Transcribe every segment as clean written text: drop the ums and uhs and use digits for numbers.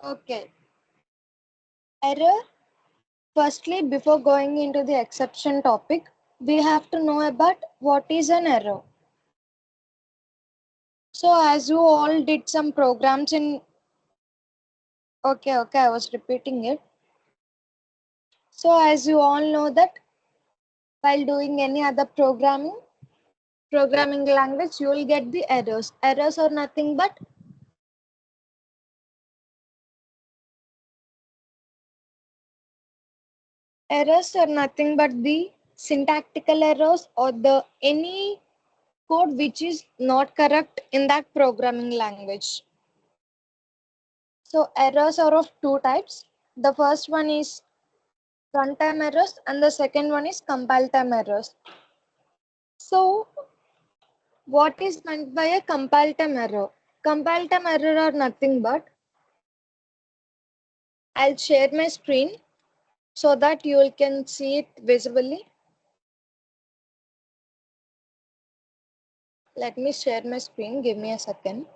Okay. Error. Firstly, before going into the exception topic, we have to know about what is an error. So as you all did some programs in, okay, I was repeating it. So as you all know that while doing any other programming language, you will get the errors. Errors are nothing but the syntactical errors or the any code which is not correct in that programming language. So errors are of two types. The first one is runtime errors and the second one is compile time errors. So what is meant by a compile time error? Compile time error are nothing but, I'll share my screen so that you can see it visibly. Let me share my screen. Give me a second.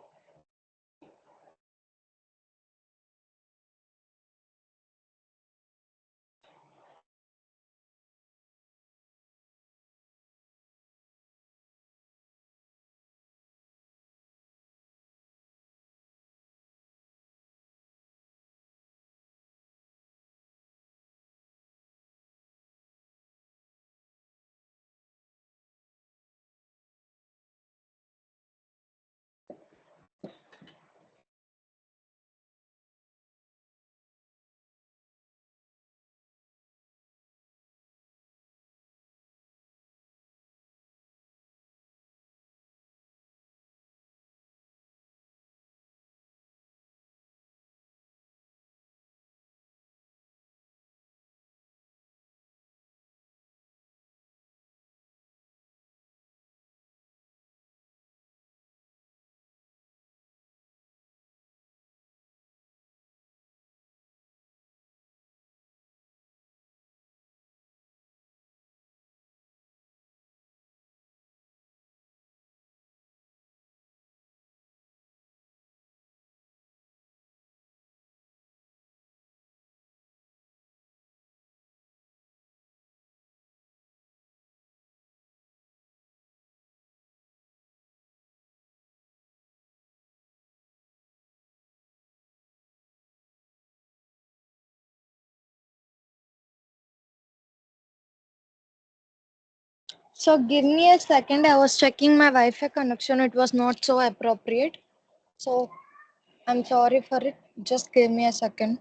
So give me a second. I was checking my Wi-Fi connection. It was not so appropriate. So I'm sorry for it. Just give me a second.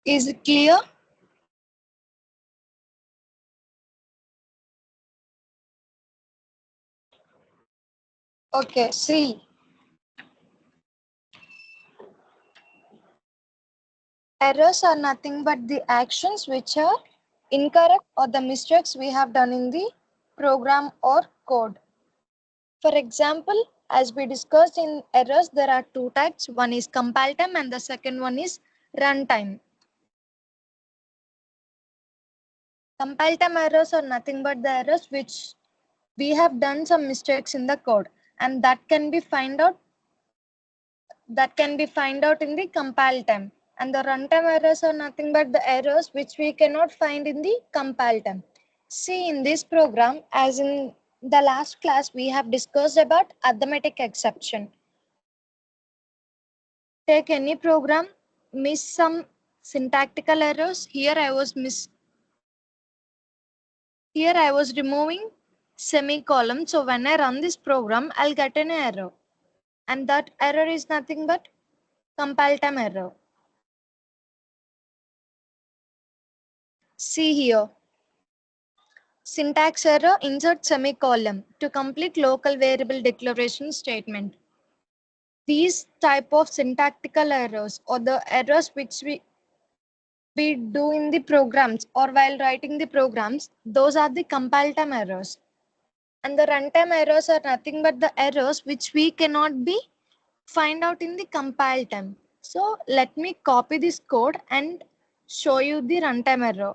Is it clear? Okay, see. Errors are nothing but the actions which are incorrect or the mistakes we have done in the program or code. For example, as we discussed in errors, there are two types. One is compile time and the second one is runtime. Compile time errors are nothing but the errors which we have done some mistakes in the code, and that can be find out in the compile time. And the runtime errors are nothing but the errors which we cannot find in the compile time. See, in this program, as in The last class we have discussed about arithmetic exception. Take any program, miss some syntactical errors. Here I was removing semicolon. So when I run this program, I'll get an error. And that error is nothing but compile time error. See here. Syntax error, insert semicolon to complete local variable declaration statement. These type of syntactical errors or the errors which we do in the programs or while writing the programs, those are the compile time errors. And the runtime errors are nothing but the errors which we cannot be find out in the compile time. So let me copy this code and show you the runtime error.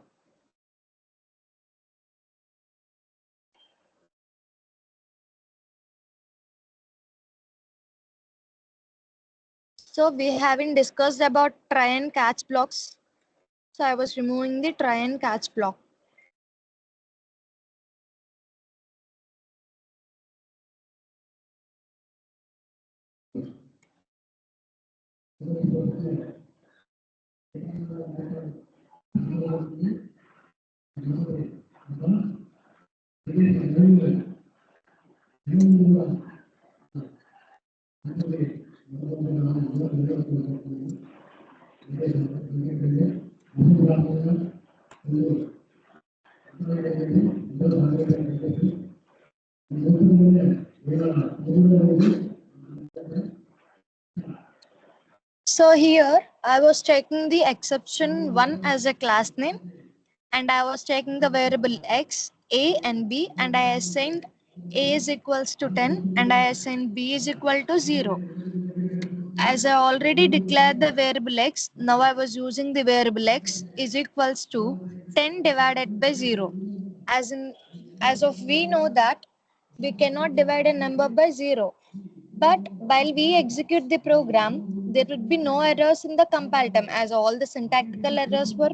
So we haven't discussed about try and catch blocks. So I was removing the try and catch block. So here I was taking the exception 1 as a class name and I was taking the variable x, a and b and I assigned a is equals to 10 and I assigned b is equal to 0. As I already declared the variable x, now I was using the variable x is equals to 10 divided by 0. As of we know that we cannot divide a number by 0. But while we execute the program, there would be no errors in the compile time as all the syntactical errors were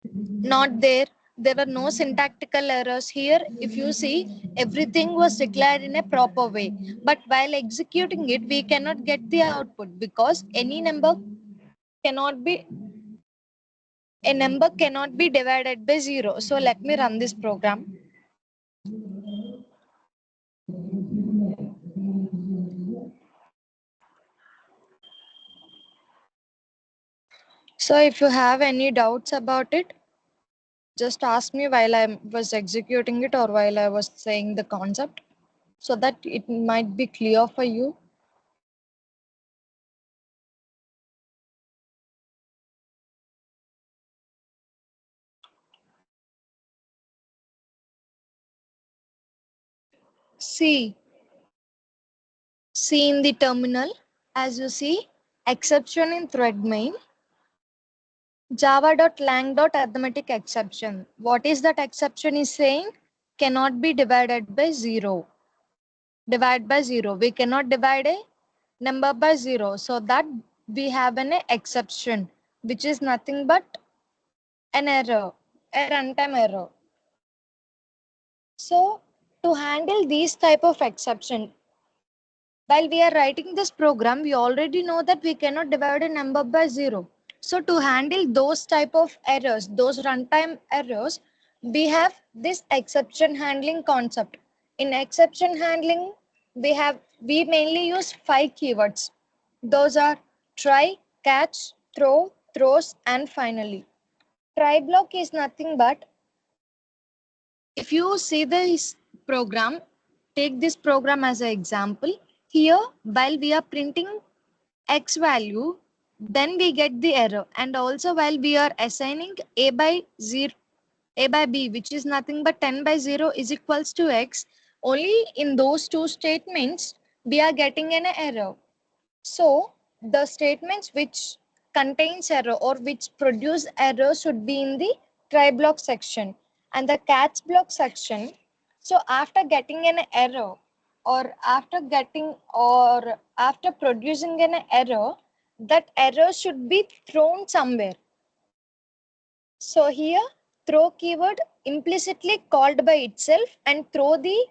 not there. There were no syntactical errors here. If you see, everything was declared in a proper way. But while executing it, we cannot get the output because cannot be a number cannot be divided by 0. So let me run this program. So if you have any doubts about it, just ask me while I was executing it or while I was saying the concept so that it might be clear for you. See in the terminal, as you see, exception in thread main, java.lang.arithmetic exception. What is that exception is saying? Cannot be divided by 0. Divide by 0. We cannot divide a number by 0. So that we have an exception, which is nothing but an error, a runtime error. So to handle these type of exception, while we are writing this program, we already know that we cannot divide a number by 0. So to handle those type of errors, those runtime errors, we have this exception handling concept. In exception handling, we mainly use 5 keywords. Those are try, catch, throw, throws, and finally. Try block is nothing but if you see this program, take this program as an example. Here, while we are printing X value, then we get the error. And also while we are assigning A by B, which is nothing but 10 by 0 is equals to X, only in those two statements, we are getting an error. So the statements which contains error or which produce error should be in the try block section and the catch block section. So after getting an error or after producing an error, that error should be thrown somewhere. So here throw keyword implicitly called by itself and throw the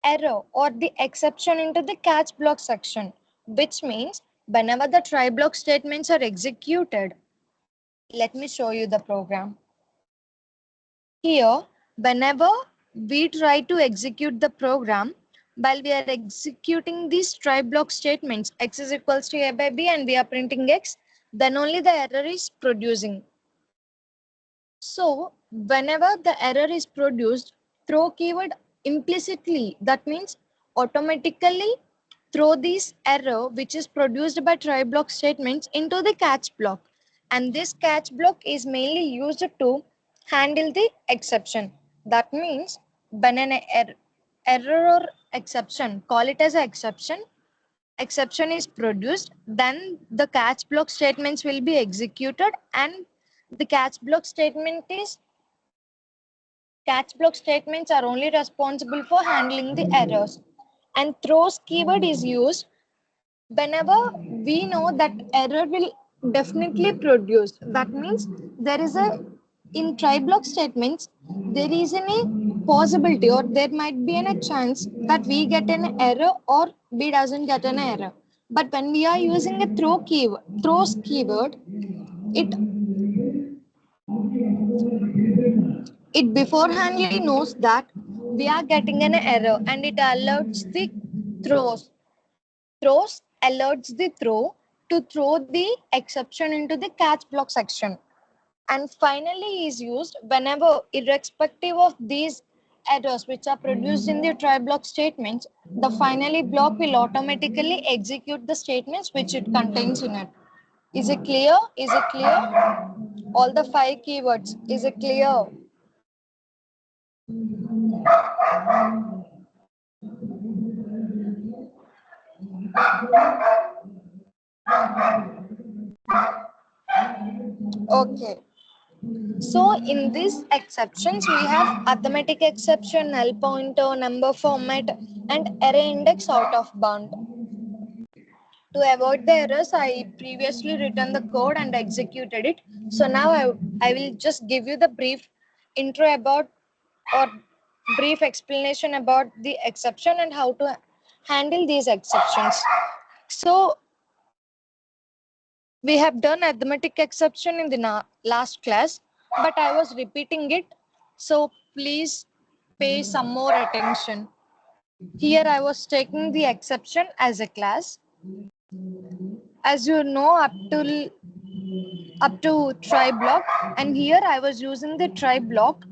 error or the exception into the catch block section, which means whenever the try block statements are executed, let me show you the program. Here, whenever we try to execute the program, while we are executing these try block statements, x is equals to a by b and we are printing x, then only the error is producing. So whenever the error is produced, throw keyword implicitly, that means automatically throw this error which is produced by try block statements into the catch block. And this catch block is mainly used to handle the exception. That means when an error or exception, call it as an exception is produced, then the catch block statements will be executed, and the catch block statements are only responsible for handling the errors. And throws keyword is used whenever we know that error will definitely produce. That means there is a in try block statements there is any possibility or there might be a chance that we get an error or we doesn't get an error. But when we are using a throws keyword, it it beforehand knows that we are getting an error and it alerts the throws. Throws alerts the throw to throw the exception into the catch block section. And finally is used whenever, irrespective of these errors which are produced in the try block statements, the finally block will automatically execute the statements which it contains in it. Is it clear? Is it clear? All the 5 keywords. Is it clear? Okay. So in these exceptions, we have arithmetic exception, null pointer, number format, and array index out of bound. To avoid the errors, I previously written the code and executed it. So now I will just give you the brief intro about or brief explanation about the exception and how to handle these exceptions. So we have done arithmetic exception in the last class, but I was repeating it. So please pay some more attention. Here I was taking the exception as a class. As you know, up to try block, and here I was using the try block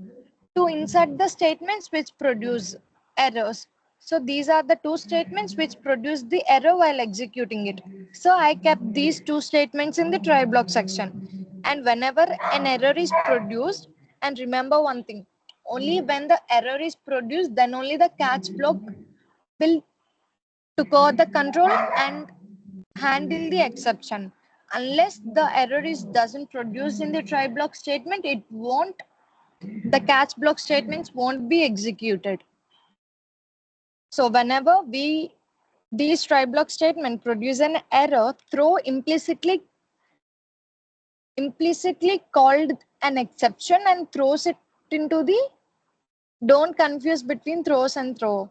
to insert the statements which produce errors. So these are the two statements which produce the error while executing it. So I kept these two statements in the try block section. And whenever an error is produced, and remember one thing, only when the error is produced, then only the catch block will took over the control and handle the exception. Unless the error is doesn't produce in the try block statement, it won't, the catch block statements won't be executed. So whenever these try block statement produce an error, throw implicitly called an exception and throws it into the, don't confuse between throws and throw.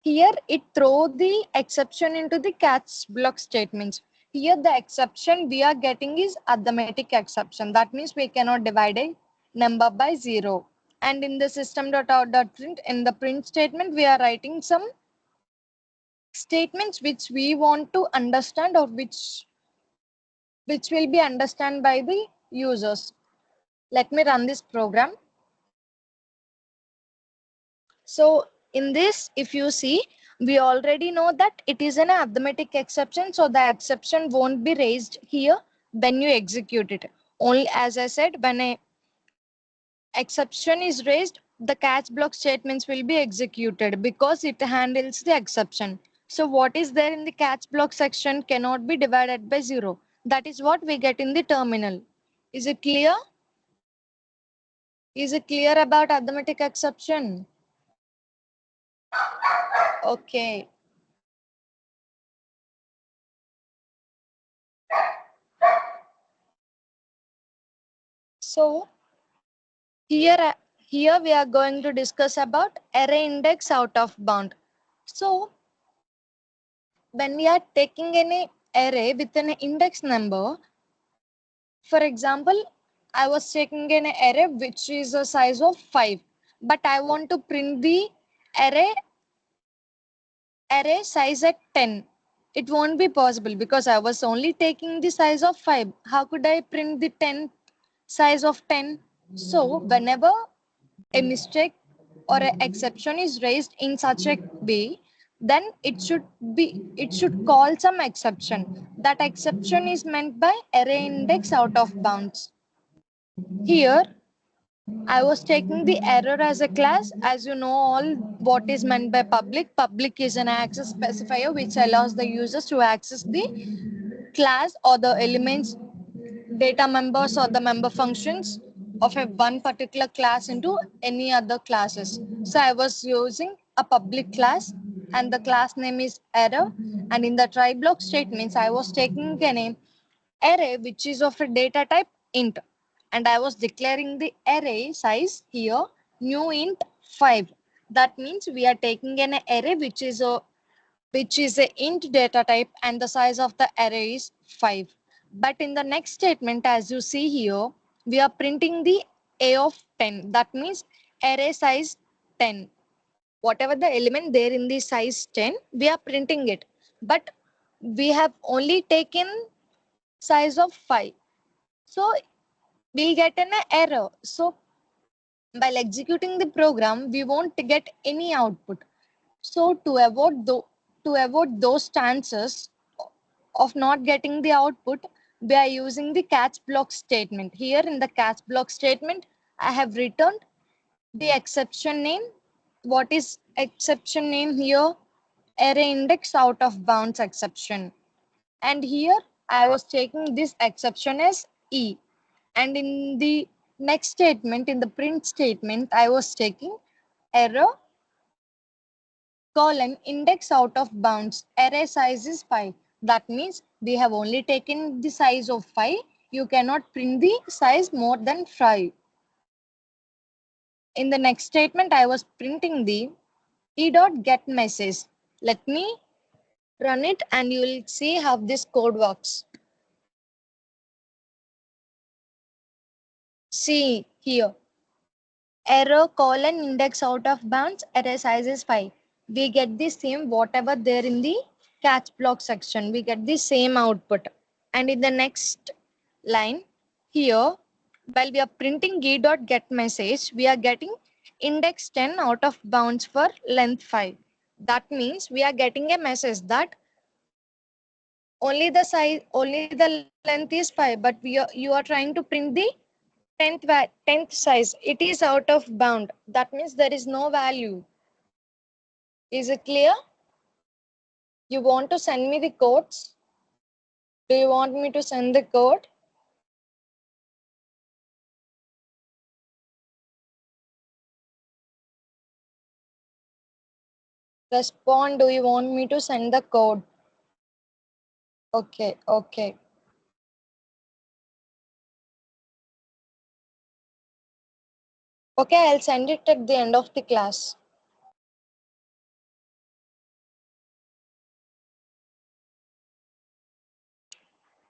Here it throw the exception into the catch block statements. Here the exception we are getting is arithmetic exception. That means we cannot divide a number by 0. And in the system.out.print, in the print statement, we are writing some statements which we want to understand or which will be understood by the users. Let me run this program. So in this, if you see, we already know that it is an arithmetic exception. So the exception won't be raised here when you execute it. Only, as I said, when a exception is raised, the catch block statements will be executed because it handles the exception. So what is there in the catch block section cannot be divided by 0. That is what we get in the terminal. Is it clear? Is it clear about arithmetic exception? Okay. So Here we are going to discuss about array index out of bound. So when we are taking any array with an index number, for example, I was taking an array which is a size of 5, but I want to print the array array size at 10. It won't be possible because I was only taking the size of 5. How could I print the 10 size of 10? So whenever a mistake or an exception is raised in such a way, then it should call some exception. That exception is meant by array index out of bounds. Here I was taking the error as a class. As you know all what is meant by public. Public is an access specifier which allows the users to access the class or the elements, data members or the member functions of a one particular class into any other classes. So I was using a public class and the class name is error, and in the try block statements I was taking a name array which is of a data type int, and I was declaring the array size here new int 5. That means we are taking an array which is a int data type and the size of the array is 5. But in the next statement, as you see here, we are printing the a of 10. That means array size 10. Whatever the element there in the size 10, we are printing it. But we have only taken size of 5. So we'll get an error. So while executing the program, we won't get any output. So to avoid those chances of not getting the output, we are using the catch block statement. Here in the catch block statement, I have returned the exception name. What is exception name here? Array index out of bounds exception. And here I was taking this exception as E. And in the next statement, in the print statement, I was taking error colon index out of bounds. Array size is 5. That means we have only taken the size of 5. You cannot print the size more than 5. In the next statement, I was printing the e.get message. Let me run it and you will see how this code works. See here. Error colon index out of bounds, array size is 5. We get the same whatever there in the catch block section. We get the same output. And in the next line here, while we are printing get message, we are getting index 10 out of bounds for length 5. That means we are getting a message that only the length is 5, but you are trying to print the 10th size. It is out of bound. That means there is no value. Is it clear? You want to send me the codes? Do you want me to send the code? Respond. Do you want me to send the code? Okay, okay. Okay, I'll send it at the end of the class.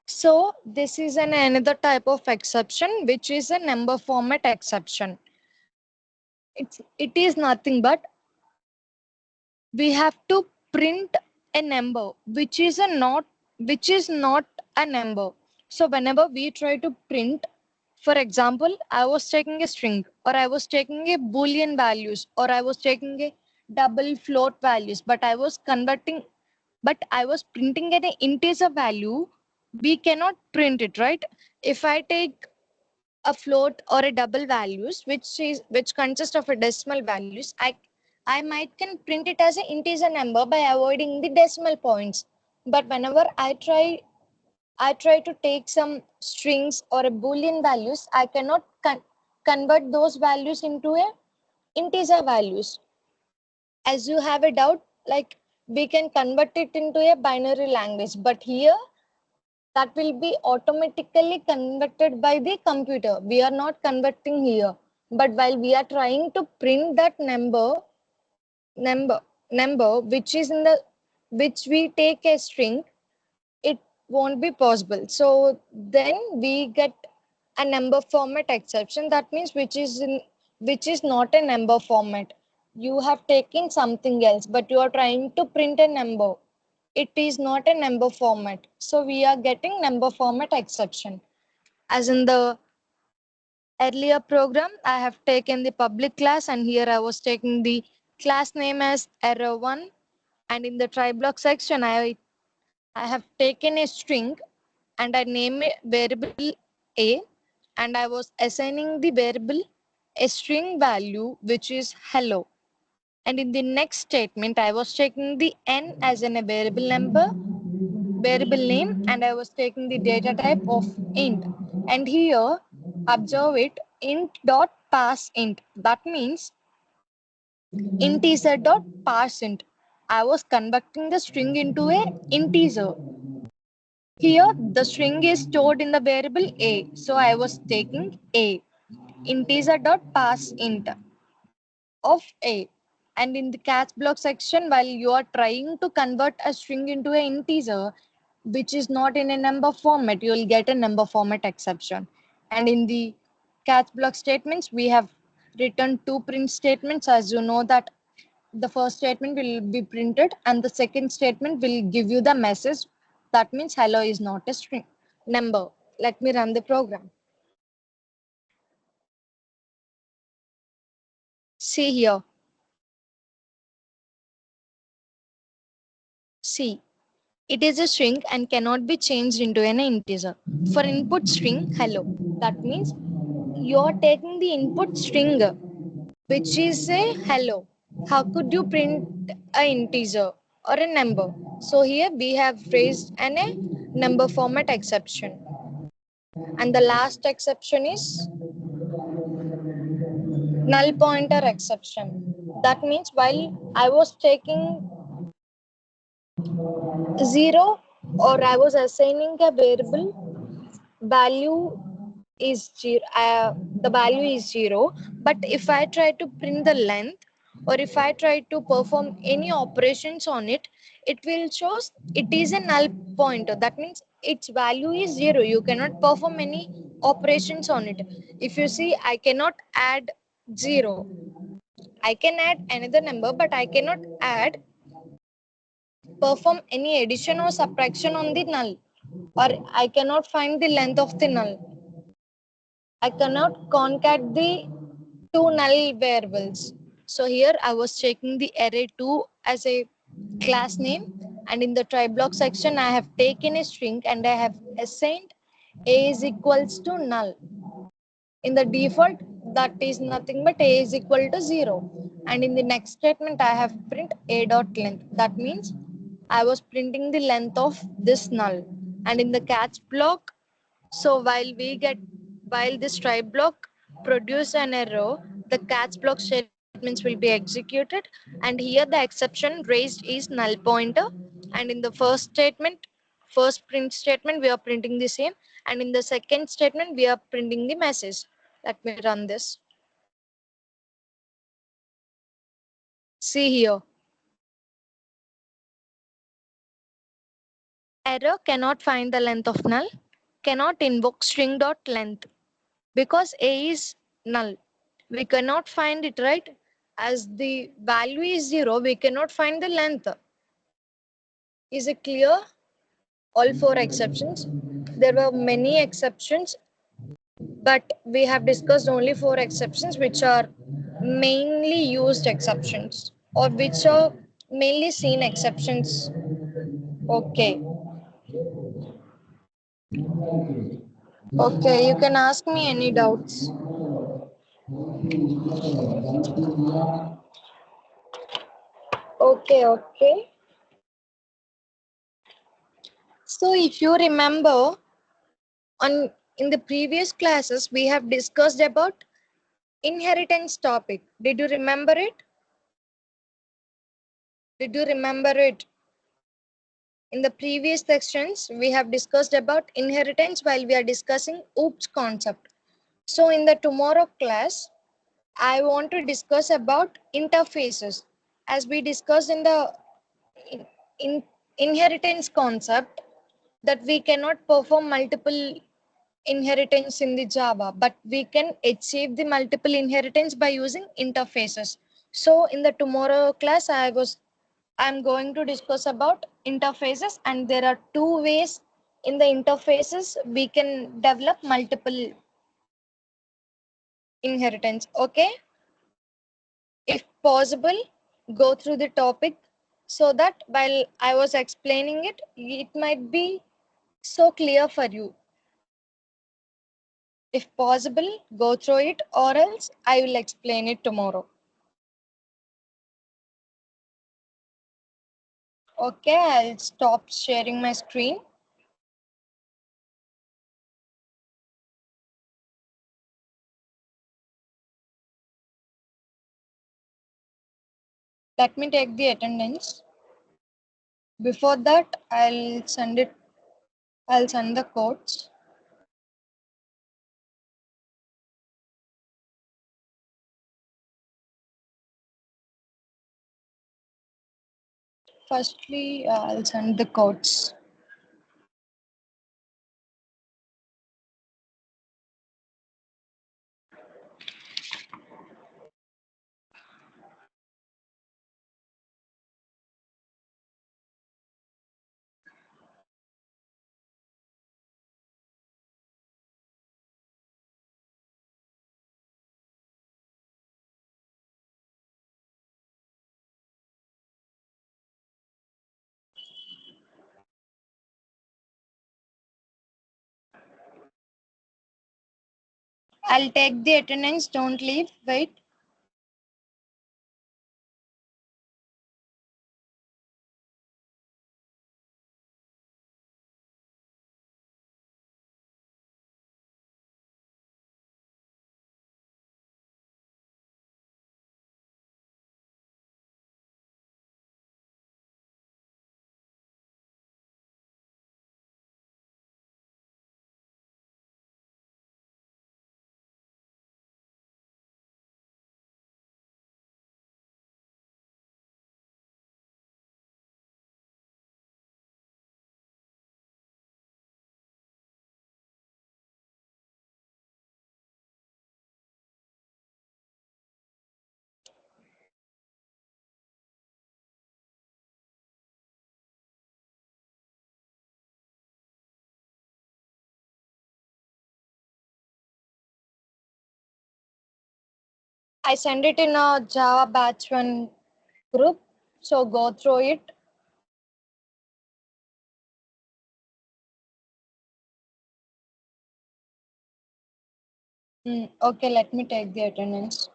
So this is another type of exception, which is a number format exception. It is nothing but we have to print a number which is not a number. So whenever we try to print, for example, I was taking a string, or I was taking a boolean values, or I was taking a double float values, but I was printing an integer value, we cannot print it, right? If I take a float or a double values which consist of a decimal values, I might can print it as an integer number by avoiding the decimal points. But whenever I try to take some strings or a boolean values, I cannot convert those values into a integer values. As you have a doubt, like we can convert it into a binary language, but here that will be automatically converted by the computer. We are not converting here. But while we are trying to print that number number which is in the which we take a string, it won't be possible. So then we get a number format exception. That means which is not a number format. You have taken something else, but you are trying to print a number. It is not a number format. So we are getting number format exception. As in the earlier program, I have taken the public class, and here I was taking the class name as error1. And in the try block section, I have taken a string and I name a variable a, and I was assigning the variable a string value which is hello. And in the next statement, I was taking the n as in a variable number, variable name, and I was taking the data type of int. And here, observe it, int dot pass int. That means integer dot parse int. I was converting the string into a integer. Here, the string is stored in the variable a, so I was taking a, integer dot pass int of a. And in the catch block section, while you are trying to convert a string into an integer, which is not in a number format, you will get a number format exception. And in the catch block statements, we have written two print statements. As you know that the first statement will be printed and the second statement will give you the message. That means hello is not a string number. Let me run the program. See here. See, it is a string and cannot be changed into an integer. For input string hello, that means you are taking the input string which is a hello. How could you print a integer or a number? So here we have raised a number format exception. And the last exception is null pointer exception. That means while I was taking 0 or I was assigning a variable value is 0, the value is 0, but if I try to print the length or if I try to perform any operations on it, it will show it is a null pointer. That means its value is 0. You cannot perform any operations on it. If you see, I cannot add 0. I can add another number, but I cannot perform any addition or subtraction on the null, or I cannot find the length of the null. I cannot concat the two null variables. So here I was checking the array2 as a class name, and in the try block section I have taken a string and I have assigned a is equals to null. In the default, that is nothing but a is equal to 0. And in the next statement, I have print a dot length. That means I was printing the length of this null. And in the catch block, so while this try block produce an error, the catch block statements will be executed. And here the exception raised is null pointer. And in the first print statement, we are printing the same. And in the second statement, we are printing the message. Let me run this. See here. Error cannot find the length of null, cannot invoke string dot length because a is null. We cannot find it, right? As the value is 0, we cannot find the length. Is it clear? All four exceptions. There were many exceptions, but we have discussed only four exceptions, which are mainly used exceptions or which are mainly seen exceptions. Okay. Okay, you can ask me any doubts. Okay, okay. So if you remember, on in the previous classes we have discussed about inheritance topic. Did you remember it? Did you remember it? In the previous sections we have discussed about inheritance while we are discussing OOPS concept. So in the tomorrow class I want to discuss about interfaces. As we discussed in the in, in inheritance concept, that we cannot perform multiple inheritance in the Java, but we can achieve the multiple inheritance by using interfaces. So in the tomorrow class, I'm going to discuss about interfaces, and there are two ways in the interfaces we can develop multiple inheritance. Okay, if possible, go through the topic so that while I was explaining it, it might be so clear for you. If possible, go through it, or else I will explain it tomorrow. Okay, I'll stop sharing my screen. Let me take the attendance. Before that, I'll send the codes. Firstly, I'll send the codes. I'll take the attendance. Don't leave. Wait. I send it in a Java batch one group. So go through it. Okay, let me take the attendance.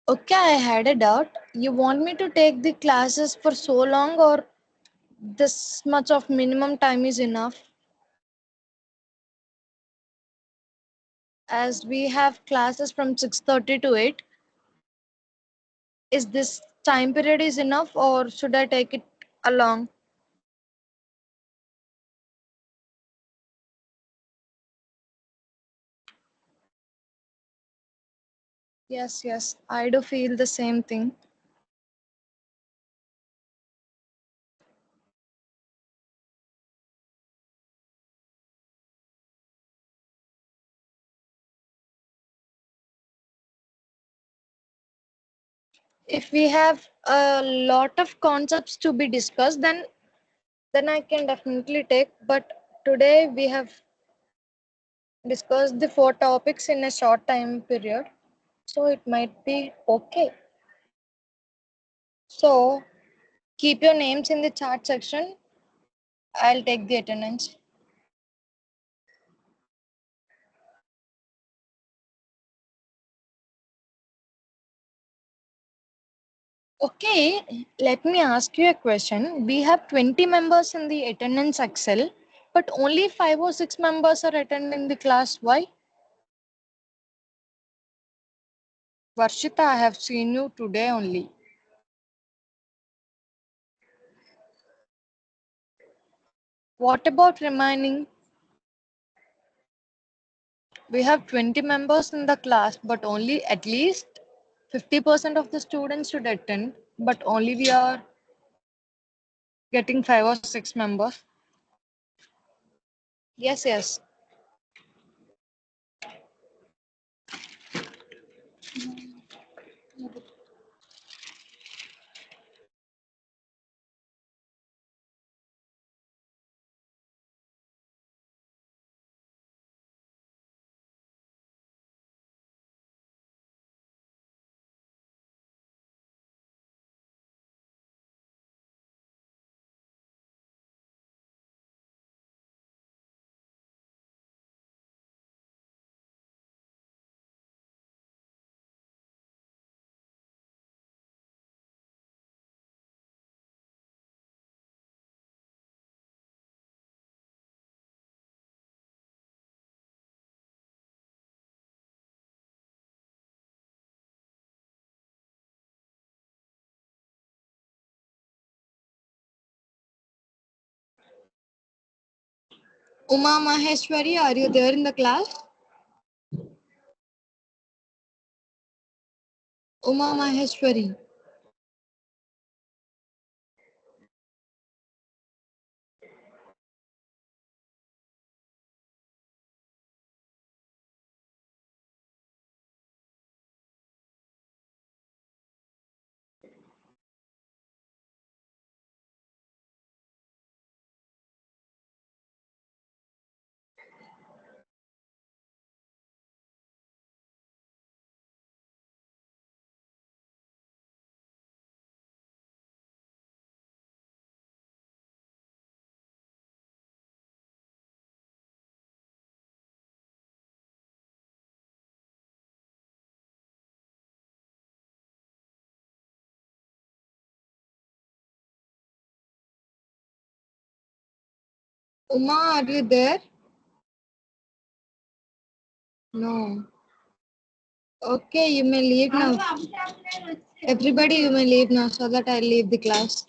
Okay, I had a doubt. You want me to take the classes for so long, or this much of minimum time is enough? As we have classes from 6:30 to 8, is this time period is enough, or should I take it along? Yes, yes, I do feel the same thing. If we have a lot of concepts to be discussed, then I can definitely take. But today we have discussed the four topics in a short time period, so it might be okay. So keep your names in the chat section. I'll take the attendance. Okay, let me ask you a question. We have 20 members in the attendance Excel. But only 5 or 6 members are attending the class. Why? Varshita, I have seen you today only. What about remaining? We have 20 members in the class, but only at least 50% of the students should attend, but only we are getting 5 or 6 members. Yes, yes. Uma Maheshwari, are you there in the class? Uma Maheshwari. Uma, are you there? No. Okay, you may leave now. Everybody, you may leave now so that I leave the class.